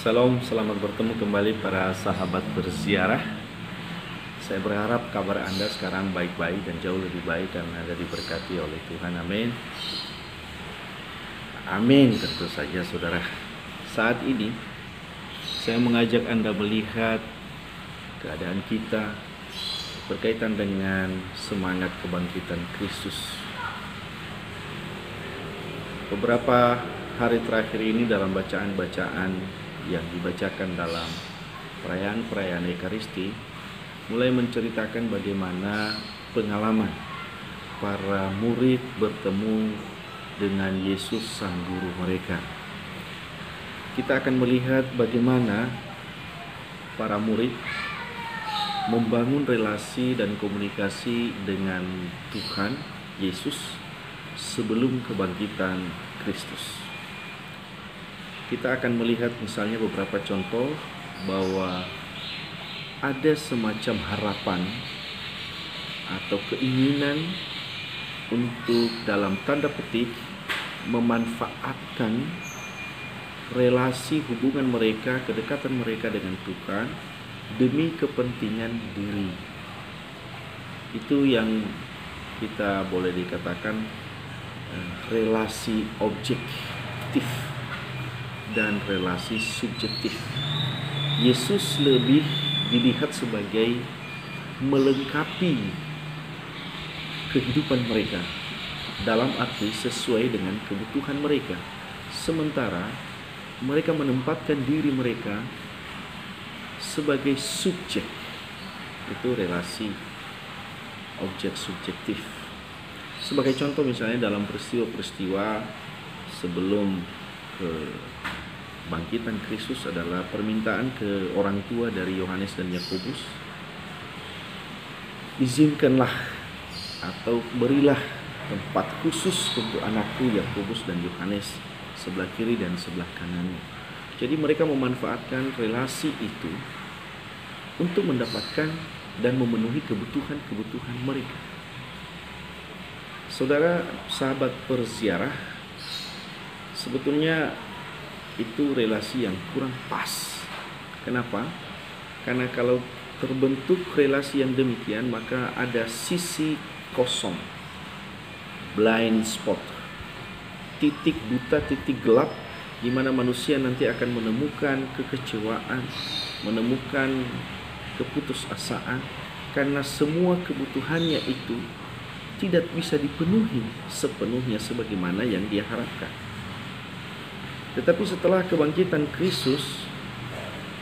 Salam, selamat bertemu kembali para sahabat berziarah. Saya berharap kabar Anda sekarang baik-baik dan jauh lebih baik karena Anda diberkati oleh Tuhan. Amin. Amin, tentu saja saudara. Saat ini saya mengajak Anda melihat keadaan kita berkaitan dengan semangat kebangkitan Kristus. Beberapa hari terakhir ini dalam bacaan-bacaan yang dibacakan dalam perayaan-perayaan Ekaristi mulai menceritakan bagaimana pengalaman para murid bertemu dengan Yesus sang guru mereka. Kita akan melihat bagaimana para murid membangun relasi dan komunikasi dengan Tuhan Yesus sebelum kebangkitan Kristus. Kita akan melihat misalnya beberapa contoh bahwa ada semacam harapan atau keinginan untuk dalam tanda petik memanfaatkan relasi hubungan mereka, kedekatan mereka dengan Tuhan demi kepentingan diri. Itu yang kita boleh dikatakan relasi objektif dan relasi subjektif. Yesus lebih dilihat sebagai melengkapi kehidupan mereka dalam arti sesuai dengan kebutuhan mereka, sementara mereka menempatkan diri mereka sebagai subjek. Itu relasi objek subjektif. Sebagai contoh misalnya dalam peristiwa-peristiwa sebelum kebangkitan Kristus adalah permintaan ke orang tua dari Yohanes dan Yakobus, izinkanlah atau berilah tempat khusus untuk anakku Yakobus dan Yohanes sebelah kiri dan sebelah kananmu. Jadi mereka memanfaatkan relasi itu untuk mendapatkan dan memenuhi kebutuhan-kebutuhan mereka. Saudara sahabat berziarah, sebetulnya itu relasi yang kurang pas. Kenapa? Karena kalau terbentuk relasi yang demikian, maka ada sisi kosong, blind spot, titik buta, titik gelap, di mana manusia nanti akan menemukan kekecewaan, menemukan keputusasaan, karena semua kebutuhannya itu tidak bisa dipenuhi sepenuhnya sebagaimana yang dia harapkan. Tetapi setelah kebangkitan Kristus,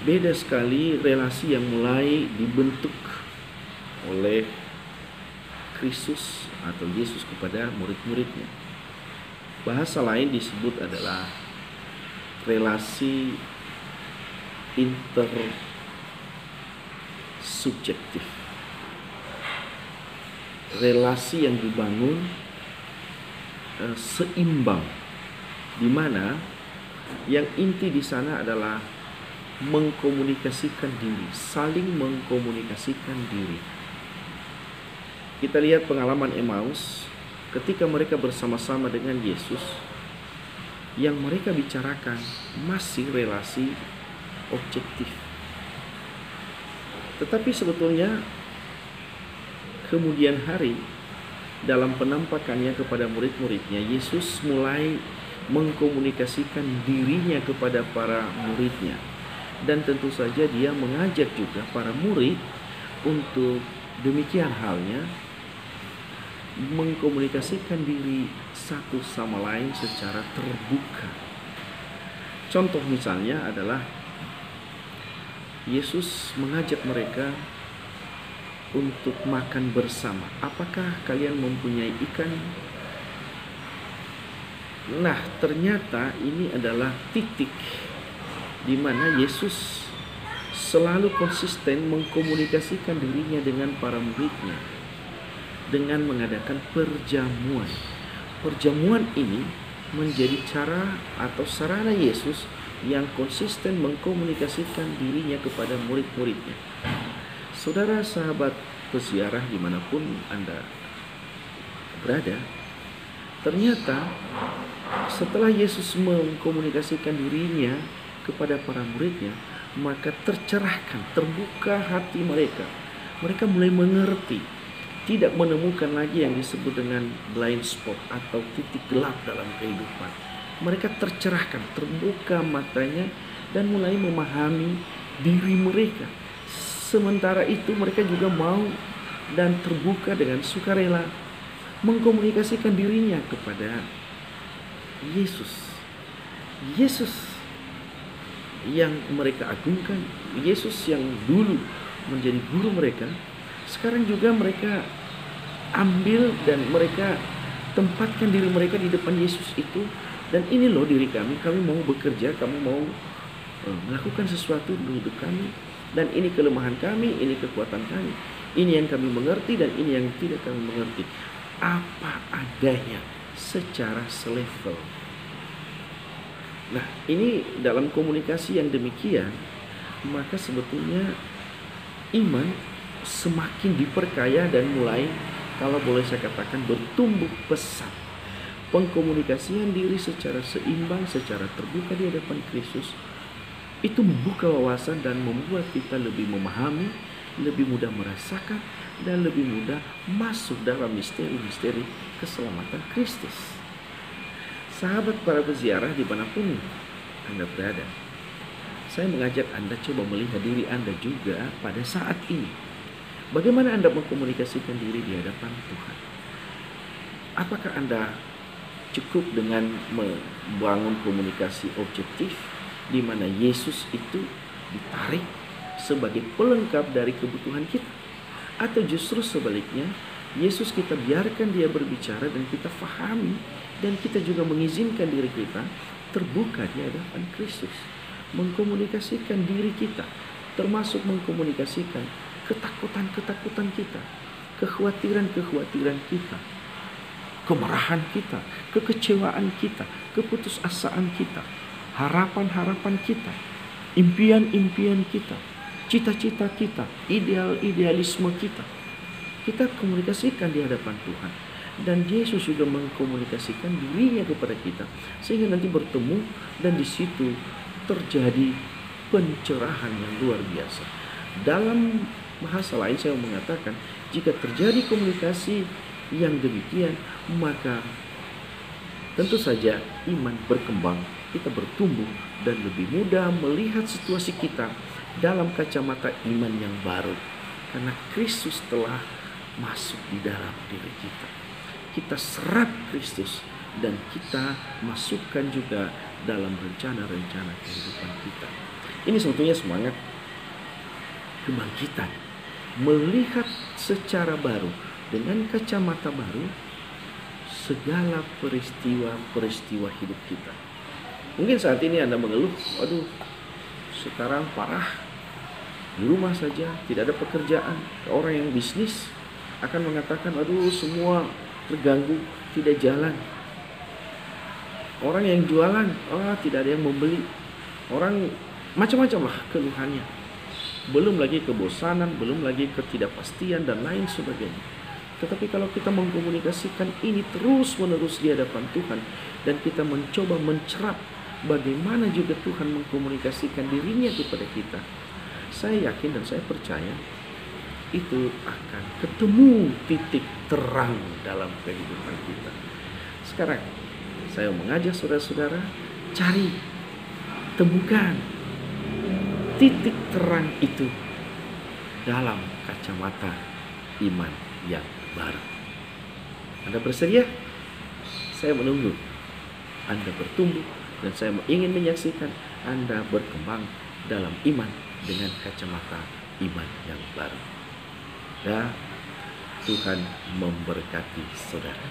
beda sekali relasi yang mulai dibentuk oleh Kristus atau Yesus kepada murid-muridnya. Bahasa lain disebut adalah relasi intersubjektif. Relasi yang dibangun seimbang, di mana yang inti di sana adalah mengkomunikasikan diri, saling mengkomunikasikan diri. Kita lihat pengalaman Emmaus ketika mereka bersama-sama dengan Yesus, yang mereka bicarakan masih relasi objektif. Tetapi sebetulnya kemudian hari dalam penampakannya kepada murid-muridnya, Yesus mulai mengkomunikasikan dirinya kepada para muridnya. Dan tentu saja dia mengajak juga para murid untuk demikian halnya mengkomunikasikan diri satu sama lain secara terbuka. Contoh misalnya adalah Yesus mengajak mereka untuk makan bersama. Apakah kalian mempunyai ikan? Nah, ternyata ini adalah titik di mana Yesus selalu konsisten mengkomunikasikan dirinya dengan para muridnya dengan mengadakan perjamuan. Perjamuan ini menjadi cara atau sarana Yesus yang konsisten mengkomunikasikan dirinya kepada murid-muridnya. Saudara sahabat peziarah dimanapun Anda berada, ternyata setelah Yesus mengkomunikasikan dirinya kepada para muridnya, maka tercerahkan, terbuka hati mereka. Mereka mulai mengerti, tidak menemukan lagi yang disebut dengan blind spot atau titik gelap dalam kehidupan. Mereka tercerahkan, terbuka matanya dan mulai memahami diri mereka. Sementara itu mereka juga mau dan terbuka dengan sukarela mengkomunikasikan dirinya kepada Yesus. Yesus yang mereka agungkan, Yesus yang dulu menjadi guru mereka, sekarang juga mereka ambil dan mereka tempatkan diri mereka di depan Yesus itu. Dan ini loh diri kami mau bekerja, kami mau melakukan sesuatu di hidup kami, dan ini kelemahan kami, ini kekuatan kami, ini yang kami mengerti dan ini yang tidak kami mengerti. Apa adanya secara selevel. Nah, ini dalam komunikasi yang demikian, maka sebetulnya iman semakin diperkaya dan mulai, kalau boleh saya katakan, bertumbuh pesat. Pengkomunikasian diri secara seimbang, secara terbuka di hadapan Kristus, itu membuka wawasan dan membuat kita lebih memahami, lebih mudah merasakan, dan lebih mudah masuk dalam misteri-misteri keselamatan Kristus. Sahabat para peziarah dimanapun Anda berada, saya mengajak Anda coba melihat diri Anda juga pada saat ini. Bagaimana Anda mengkomunikasikan diri di hadapan Tuhan? Apakah Anda cukup dengan membangun komunikasi objektif di mana Yesus itu ditarik sebagai pelengkap dari kebutuhan kita? Atau justru sebaliknya, Yesus kita biarkan dia berbicara dan kita fahami, dan kita juga mengizinkan diri kita terbuka di hadapan Kristus, mengkomunikasikan diri kita, termasuk mengkomunikasikan ketakutan-ketakutan kita, kekhawatiran-kekhawatiran kita, kemarahan kita, kekecewaan kita, keputusasaan kita, harapan-harapan kita, impian-impian kita, cita-cita kita, idealisme kita. Kita komunikasikan di hadapan Tuhan. Dan Yesus juga mengkomunikasikan dirinya kepada kita, sehingga nanti bertemu dan di situ terjadi pencerahan yang luar biasa. Dalam bahasa lain saya mengatakan, jika terjadi komunikasi yang demikian, maka tentu saja iman berkembang, kita bertumbuh dan lebih mudah melihat situasi kita dalam kacamata iman yang baru, karena Kristus telah masuk di dalam diri kita. Kita serap Kristus dan kita masukkan juga dalam rencana-rencana kehidupan kita. Ini sebetulnya semangat kebangkitan, melihat secara baru dengan kacamata baru segala peristiwa-peristiwa hidup kita. Mungkin saat ini Anda mengeluh, aduh sekarang parah, di rumah saja, tidak ada pekerjaan. Orang yang bisnis akan mengatakan, aduh semua terganggu, tidak jalan. Orang yang jualan, tidak ada yang membeli. Orang macam-macam lah keluhannya. Belum lagi kebosanan, belum lagi ketidakpastian dan lain sebagainya. Tetapi kalau kita mengkomunikasikan ini terus-menerus di hadapan Tuhan, dan kita mencoba mencerap bagaimana juga Tuhan mengkomunikasikan dirinya kepada kita, saya yakin dan saya percaya itu akan ketemu titik terang dalam kehidupan kita. Sekarang saya mengajak saudara-saudara, cari, temukan titik terang itu dalam kacamata iman yang baru. Anda bersedia? Saya menunggu Anda bertumbuh, dan saya ingin menyaksikan Anda berkembang dalam iman dengan kacamata iman yang baru. Dan Tuhan memberkati saudara.